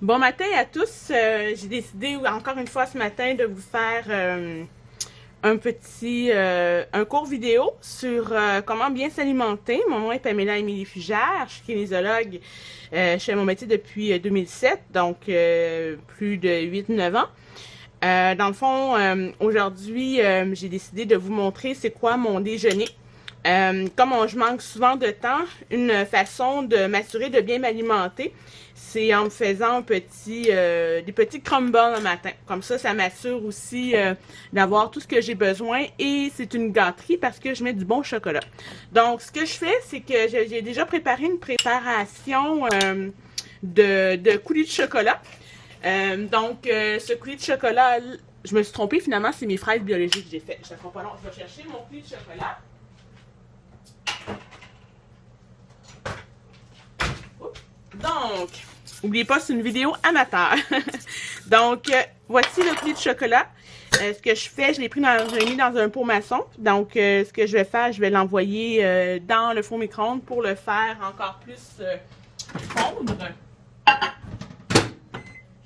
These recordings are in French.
Bon matin à tous. J'ai décidé encore une fois ce matin de vous faire un court vidéo sur comment bien s'alimenter. Mon nom est Pamela Émilie Fugère, je suis kinésiologue. Je fais mon métier depuis 2007, donc plus de 8-9 ans. Dans le fond, aujourd'hui, j'ai décidé de vous montrer c'est quoi mon déjeuner. Je manque souvent de temps, une façon de m'assurer de bien m'alimenter, c'est en me faisant des petits crumbles le matin. Comme ça m'assure aussi d'avoir tout ce que j'ai besoin et c'est une gâterie parce que je mets du bon chocolat. Donc, ce que je fais, c'est que j'ai déjà préparé une préparation de coulis de chocolat. Ce coulis de chocolat, je me suis trompée, finalement, c'est mes fraises biologiques que j'ai fait. Je ne pas long, je vais chercher mon coulis de chocolat. Donc, n'oubliez pas, c'est une vidéo amateur. Donc, voici le coulis de chocolat. Ce que je fais, je l'ai mis dans un pot maçon. Donc, ce que je vais faire, je vais l'envoyer dans le four micro-ondes pour le faire encore plus fondre.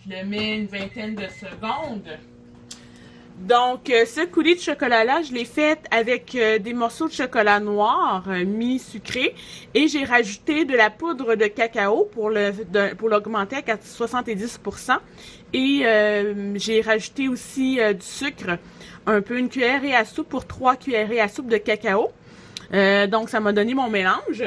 Je le mets une vingtaine de secondes. Donc, ce coulis de chocolat-là, je l'ai fait avec des morceaux de chocolat noir mi-sucré et j'ai rajouté de la poudre de cacao pour l'augmenter à 70%. Et j'ai rajouté aussi du sucre, un peu une cuillerée à soupe pour 3 cuillerées à soupe de cacao. Donc, ça m'a donné mon mélange.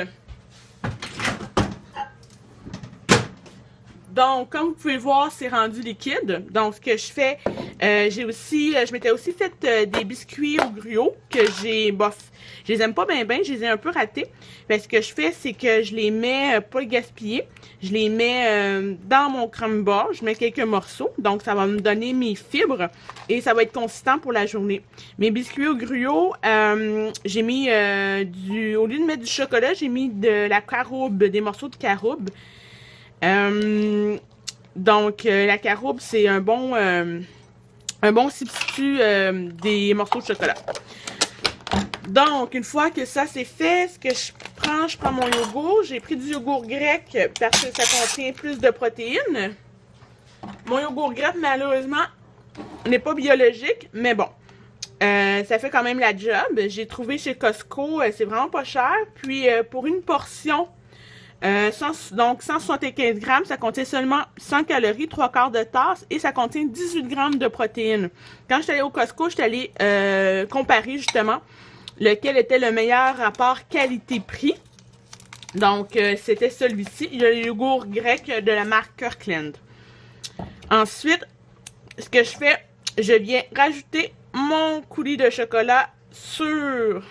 Donc, comme vous pouvez le voir, c'est rendu liquide. Donc, ce que je fais, je m'étais aussi fait des biscuits au gruau que je les aime pas bien, je les ai un peu ratés. Mais ce que je fais, c'est que je les mets, pas les gaspiller, je les mets dans mon crumble, je mets quelques morceaux. Donc, ça va me donner mes fibres et ça va être consistant pour la journée. Mes biscuits au gruau, j'ai mis au lieu de mettre du chocolat, j'ai mis de la caroube, des morceaux de caroube. La caroube, c'est un bon substitut des morceaux de chocolat. Donc, une fois que ça c'est fait, ce que je prends mon yogourt. J'ai pris du yogourt grec parce que ça contient plus de protéines. Mon yogourt grec, malheureusement, n'est pas biologique, mais bon. Ça fait quand même la job. J'ai trouvé chez Costco, c'est vraiment pas cher. Puis, pour une portion, donc 175 grammes, ça contient seulement 100 calories, 3 quarts de tasse et ça contient 18 grammes de protéines. Quand je suis allée au Costco, je suis allée comparer justement lequel était le meilleur rapport qualité-prix. Donc, c'était celui-ci, le yogourt grec de la marque Kirkland. Ensuite, ce que je fais, je viens rajouter mon coulis de chocolat sur...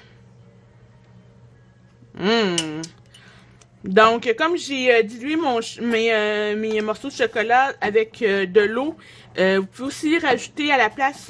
Donc, comme j'ai dilué mes morceaux de chocolat avec de l'eau, vous pouvez aussi rajouter à la place